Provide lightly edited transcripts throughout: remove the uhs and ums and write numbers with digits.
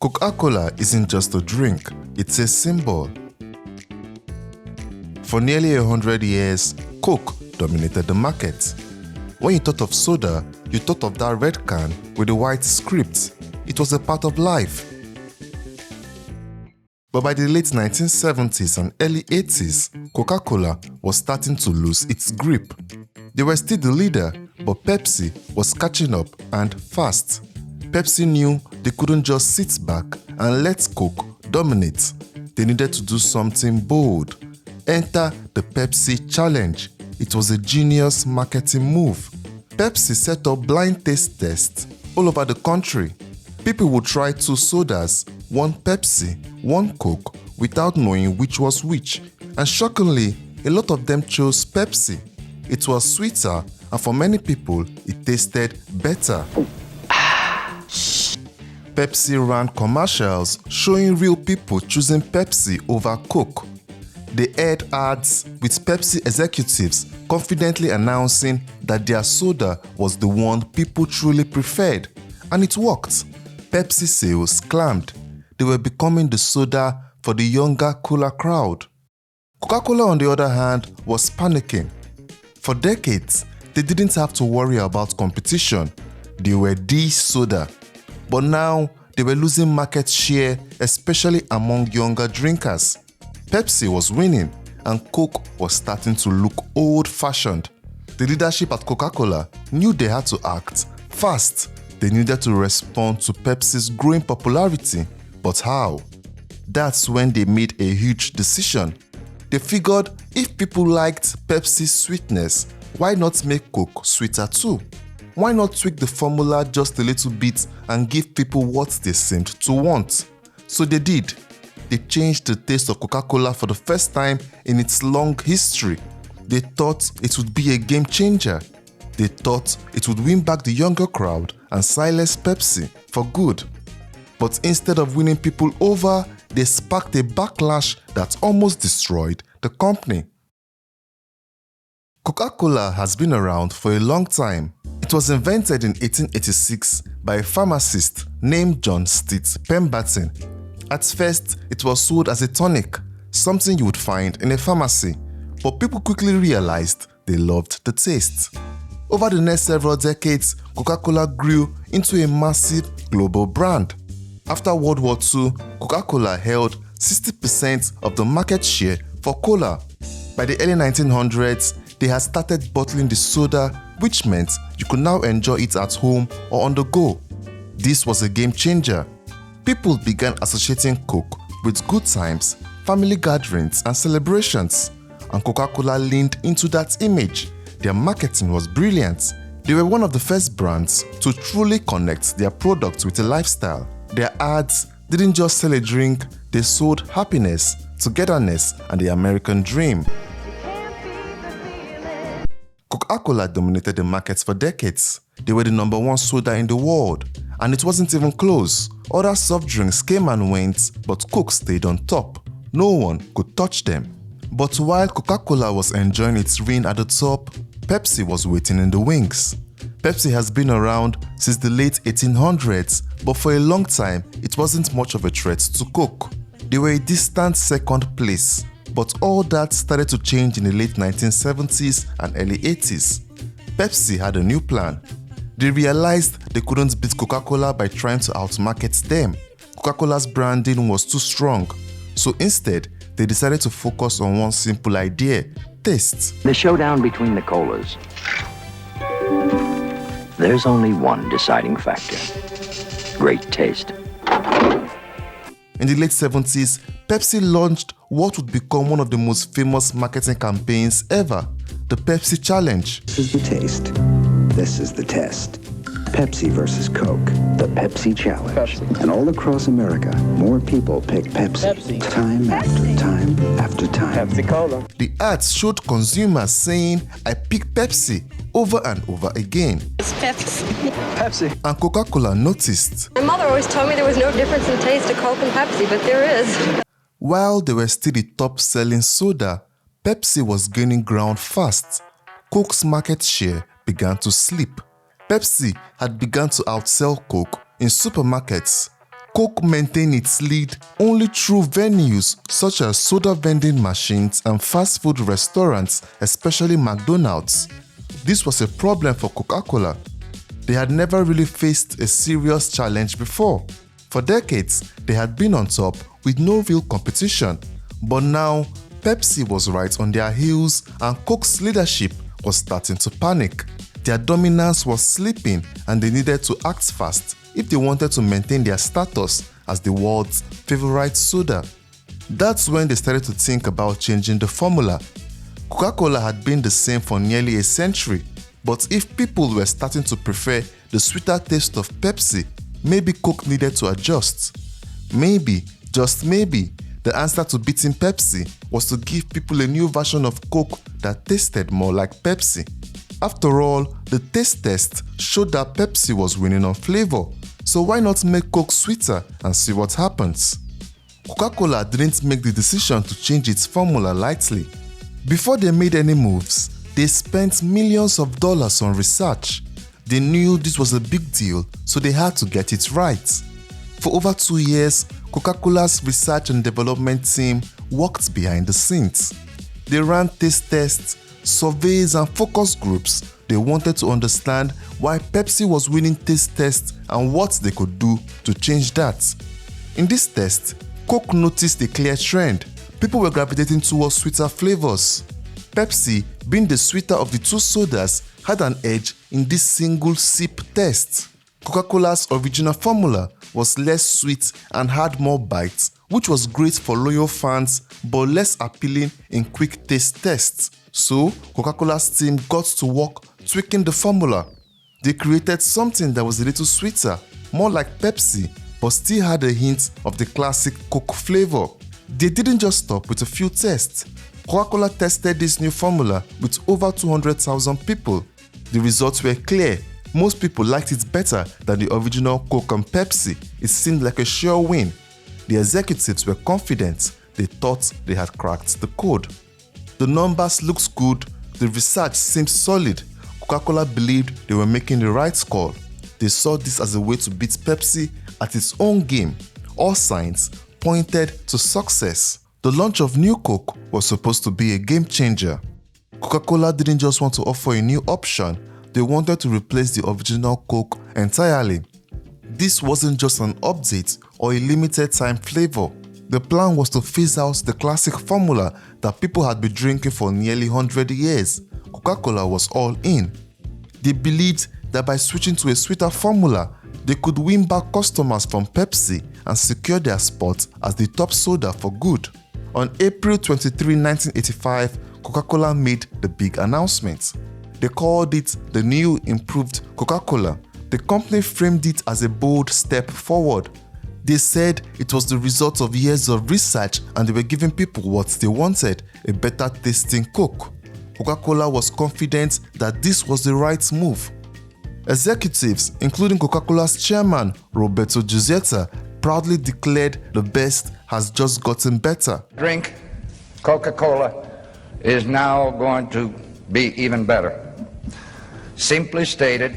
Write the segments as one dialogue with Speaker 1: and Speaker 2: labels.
Speaker 1: Coca-Cola isn't just a drink, it's a symbol. For nearly 100 years, Coke dominated the market. When you thought of soda, you thought of that red can with the white script. It was a part of life. But by the late 1970s and early 80s, Coca-Cola was starting to lose its grip. They were still the leader, but Pepsi was catching up and fast. Pepsi knew they couldn't just sit back and let Coke dominate. They needed to do something bold. Enter the Pepsi Challenge. It was a genius marketing move. Pepsi set up blind taste tests all over the country. People would try 2 sodas, 1 Pepsi, 1 Coke, without knowing which was which. And shockingly, a lot of them chose Pepsi. It was sweeter, and for many people, it tasted better. Pepsi ran commercials showing real people choosing Pepsi over Coke. They aired ads with Pepsi executives confidently announcing that their soda was the one people truly preferred. And it worked. Pepsi sales climbed. They were becoming the soda for the younger, cooler crowd. Coca-Cola, on the other hand, was panicking. For decades, they didn't have to worry about competition. They were the soda. But now, they were losing market share, especially among younger drinkers. Pepsi was winning, and Coke was starting to look old-fashioned. The leadership at Coca-Cola knew they had to act fast. They needed to respond to Pepsi's growing popularity. But how? That's when they made a huge decision. They figured if people liked Pepsi's sweetness, why not make Coke sweeter too? Why not tweak the formula just a little bit and give people what they seemed to want? So they did. They changed the taste of Coca-Cola for the first time in its long history. They thought it would be a game changer. They thought it would win back the younger crowd and silence Pepsi for good. But instead of winning people over, they sparked a backlash that almost destroyed the company. Coca-Cola has been around for a long time. It was invented in 1886 by a pharmacist named John Stitt Pemberton. At first, it was sold as a tonic, something you would find in a pharmacy, but people quickly realized they loved the taste. Over the next several decades, Coca-Cola grew into a massive global brand. After World War II, Coca-Cola held 60% of the market share for cola. By the early 1900s, they had started bottling the soda, which meant you could now enjoy it at home or on the go. This was a game changer. People began associating Coke with good times, family gatherings, and celebrations. And Coca-Cola leaned into that image. Their marketing was brilliant. They were one of the first brands to truly connect their products with a lifestyle. Their ads didn't just sell a drink, they sold happiness, togetherness, and the American dream. Coca-Cola dominated the markets for decades. They were the #1 soda in the world, and it wasn't even close. Other soft drinks came and went, but Coke stayed on top. No one could touch them. But while Coca-Cola was enjoying its reign at the top, Pepsi was waiting in the wings. Pepsi has been around since the late 1800s, but for a long time, it wasn't much of a threat to Coke. They were a distant second place. But all that started to change in the late 1970s and early 80s. Pepsi had a new plan. They realized they couldn't beat Coca-Cola by trying to outmarket them. Coca-Cola's branding was too strong. So instead, they decided to focus on one simple idea: taste.
Speaker 2: The showdown between the colas. There's only one deciding factor: great taste.
Speaker 1: In the late 70s, Pepsi launched what would become one of the most famous marketing campaigns ever, the Pepsi Challenge.
Speaker 3: This is the taste. This is the test. Pepsi versus Coke, the Pepsi Challenge. Pepsi. And all across America, more people pick Pepsi. Time after time after time.
Speaker 4: Pepsi-Cola.
Speaker 1: The ads showed consumers saying, "I pick Pepsi," over and over again.
Speaker 4: It's Pepsi.
Speaker 1: And Coca-Cola noticed.
Speaker 5: My mother always told me there was no difference in taste of Coke and Pepsi, but there is.
Speaker 1: While they were still the top-selling soda, Pepsi was gaining ground fast. Coke's market share began to slip. Pepsi had begun to outsell Coke in supermarkets. Coke maintained its lead only through venues such as soda vending machines and fast food restaurants, especially McDonald's. This was a problem for Coca-Cola. They had never really faced a serious challenge before. For decades, they had been on top with no real competition. But now, Pepsi was right on their heels and Coke's leadership was starting to panic. Their dominance was slipping and they needed to act fast if they wanted to maintain their status as the world's favorite soda. That's when they started to think about changing the formula. Coca-Cola had been the same for nearly a century, but if people were starting to prefer the sweeter taste of Pepsi, maybe Coke needed to adjust. Maybe, just maybe, the answer to beating Pepsi was to give people a new version of Coke that tasted more like Pepsi. After all, the taste test showed that Pepsi was winning on flavor, so why not make Coke sweeter and see what happens? Coca-Cola didn't make the decision to change its formula lightly. Before they made any moves, they spent millions of dollars on research. They knew this was a big deal, so they had to get it right. For over 2 years, Coca-Cola's research and development team worked behind the scenes. They ran taste tests, surveys and focus groups. They wanted to understand why Pepsi was winning taste tests and what they could do to change that. In this test, Coke noticed a clear trend. People were gravitating towards sweeter flavors. Pepsi, being the sweeter of the two sodas, had an edge in this single sip test. Coca-Cola's original formula was less sweet and had more bites, which was great for loyal fans but less appealing in quick taste tests. So, Coca-Cola's team got to work tweaking the formula. They created something that was a little sweeter, more like Pepsi, but still had a hint of the classic Coke flavor. They didn't just stop with a few tests. Coca-Cola tested this new formula with over 200,000 people. The results were clear. Most people liked it better than the original Coke and Pepsi. It seemed like a sure win. The executives were confident. They thought they had cracked the code. The numbers looked good. The research seemed solid. Coca-Cola believed they were making the right call. They saw this as a way to beat Pepsi at its own game. All signs pointed to success. The launch of New Coke was supposed to be a game changer. Coca-Cola didn't just want to offer a new option. They wanted to replace the original Coke entirely. This wasn't just an update or a limited time flavor. The plan was to phase out the classic formula that people had been drinking for nearly 100 years. Coca-Cola was all in. They believed that by switching to a sweeter formula, they could win back customers from Pepsi and secure their spot as the top soda for good. On April 23, 1985, Coca-Cola made the big announcement. They called it the new improved Coca-Cola. The company framed it as a bold step forward. They said it was the result of years of research and they were giving people what they wanted, a better tasting Coke. Coca-Cola was confident that this was the right move. Executives, including Coca-Cola's chairman, Roberto Giussetta, proudly declared the best has just gotten better.
Speaker 6: Drink Coca-Cola is now going to be even better. Simply stated,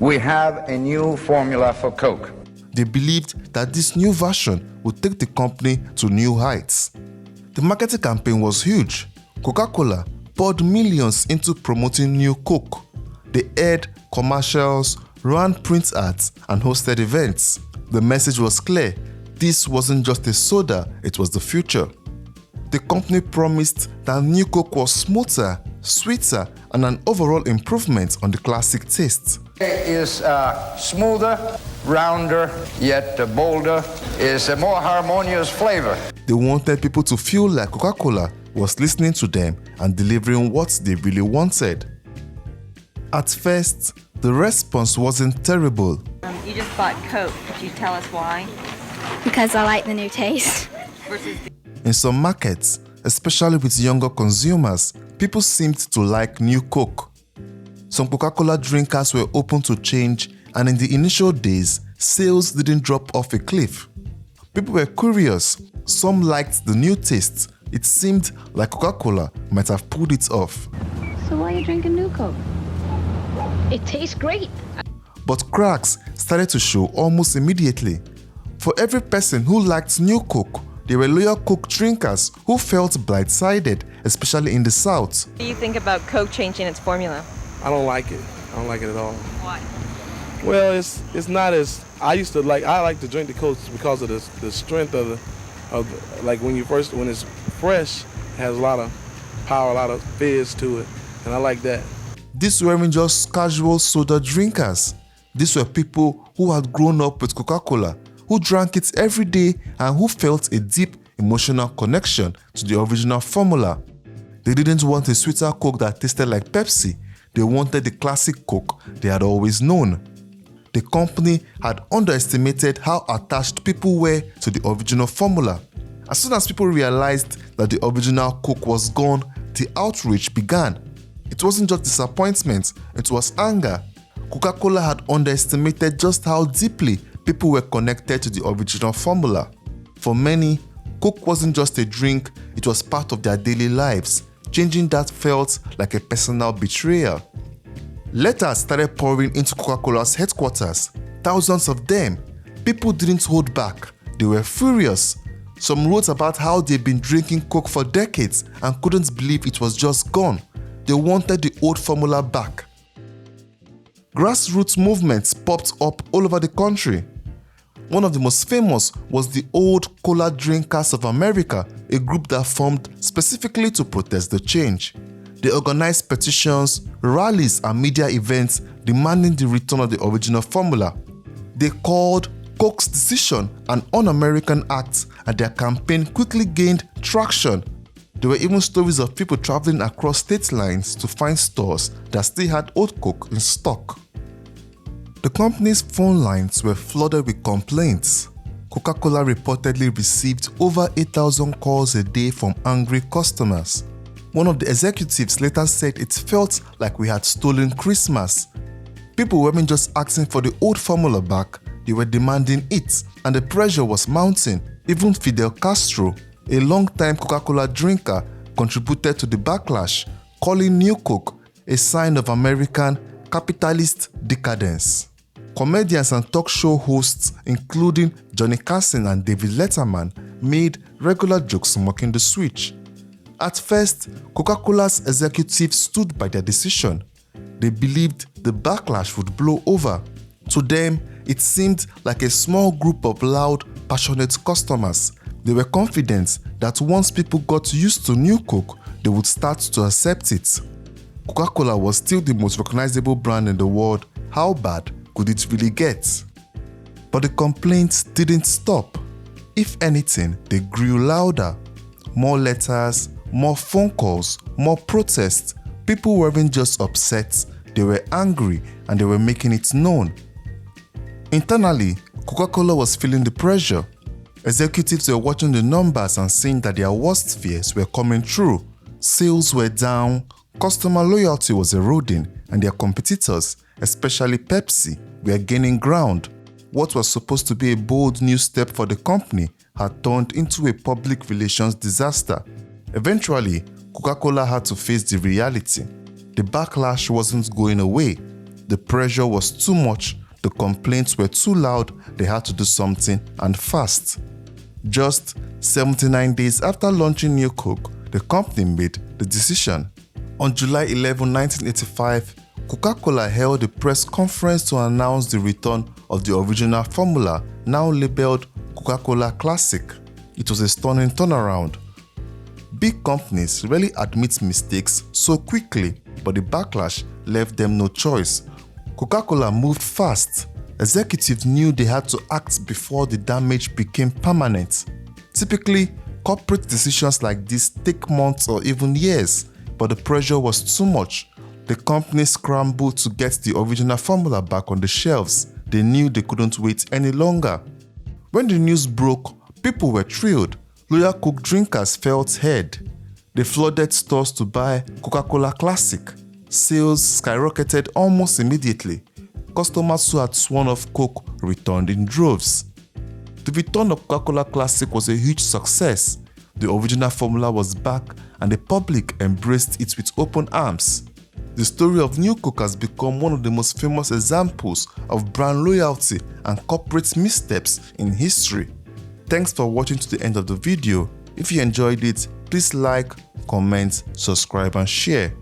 Speaker 6: we have a new formula for Coke.
Speaker 1: They believed that this new version would take the company to new heights. The marketing campaign was huge. Coca-Cola poured millions into promoting New Coke. They aired commercials, ran print ads, and hosted events. The message was clear. This wasn't just a soda, it was the future. The company promised that New Coke was smoother, sweeter, and an overall improvement on the classic taste.
Speaker 6: It is smoother, rounder, yet bolder, is a more harmonious flavor.
Speaker 1: They wanted people to feel like Coca-Cola was listening to them and delivering what they really wanted. At first, the response wasn't terrible.
Speaker 7: You just bought Coke. Could you tell us why?
Speaker 8: Because I like the new taste.
Speaker 1: In some markets, especially with younger consumers, people seemed to like New Coke. Some Coca-Cola drinkers were open to change, and in the initial days, sales didn't drop off a cliff. People were curious. Some liked the new taste. It seemed like Coca-Cola might have pulled it off.
Speaker 8: So why are you drinking New Coke? It tastes great.
Speaker 1: but cracks started to show almost immediately. For every person who liked New Coke, there were loyal Coke drinkers who felt blindsided, especially in the South.
Speaker 7: What do you think about Coke changing its formula?
Speaker 9: I don't like it. I don't like it at all.
Speaker 7: Why?
Speaker 9: Well, it's not as I like to drink the Coke because of the strength of like when it's fresh, it has a lot of power, a lot of fizz to it, and I like that.
Speaker 1: These weren't just casual soda drinkers. These were people who had grown up with Coca-Cola, who drank it every day and who felt a deep emotional connection to the original formula. They didn't want a sweeter Coke that tasted like Pepsi. They wanted the classic Coke they had always known. The company had underestimated how attached people were to the original formula. As soon as people realized that the original Coke was gone, the outrage began. It wasn't just disappointment, it was anger. Coca-Cola had underestimated just how deeply people were connected to the original formula. For many, Coke wasn't just a drink, it was part of their daily lives. Changing that felt like a personal betrayal. Letters started pouring into Coca-Cola's headquarters. Thousands of them. People didn't hold back. They were furious. Some wrote about how they'd been drinking Coke for decades and couldn't believe it was just gone. They wanted the old formula back. Grassroots movements popped up all over the country. One of the most famous was the Old Cola Drinkers of America, a group that formed specifically to protest the change. They organized petitions, rallies, and media events demanding the return of the original formula. They called Coke's decision an un-American act, and their campaign quickly gained traction. There were even stories of people traveling across state lines to find stores that still had old Coke in stock. The company's phone lines were flooded with complaints. Coca-Cola reportedly received over 8,000 calls a day from angry customers. One of the executives later said it felt like we had stolen Christmas. People weren't just asking for the old formula back, they were demanding it, and the pressure was mounting. Even Fidel Castro, a long-time Coca-Cola drinker, contributed to the backlash, calling New Coke a sign of American capitalist decadence. Comedians and talk show hosts, including Johnny Carson and David Letterman, made regular jokes mocking the switch. At first, Coca-Cola's executives stood by their decision. They believed the backlash would blow over. To them, it seemed like a small group of loud, passionate customers. They were confident that once people got used to New Coke, they would start to accept it. Coca-Cola was still the most recognizable brand in the world. How bad could it really get? But the complaints didn't stop. If anything, they grew louder. More letters, more phone calls, more protests. People weren't just upset, they were angry and they were making it known. Internally, Coca-Cola was feeling the pressure. Executives were watching the numbers and seeing that their worst fears were coming true. Sales were down, customer loyalty was eroding, and their competitors, especially Pepsi, were gaining ground. What was supposed to be a bold new step for the company had turned into a public relations disaster. Eventually, Coca-Cola had to face the reality. The backlash wasn't going away. The pressure was too much, the complaints were too loud, they had to do something, and fast. Just 79 days after launching New Coke, the company made the decision. On July 11, 1985, Coca-Cola held a press conference to announce the return of the original formula, now labeled Coca-Cola Classic. It was a stunning turnaround. Big companies rarely admit mistakes so quickly, but the backlash left them no choice. Coca-Cola moved fast. Executives knew they had to act before the damage became permanent. Typically, corporate decisions like this take months or even years, but the pressure was too much. The company scrambled to get the original formula back on the shelves. They knew they couldn't wait any longer. When the news broke, people were thrilled. Loyal Coke drinkers felt heard. They flooded stores to buy Coca-Cola Classic. Sales skyrocketed almost immediately. Customers who had sworn off Coke returned in droves. The return of Coca-Cola Classic was a huge success. The original formula was back and the public embraced it with open arms. The story of New Coke has become one of the most famous examples of brand loyalty and corporate missteps in history. Thanks for watching to the end of the video. If you enjoyed it, please like, comment, subscribe and share.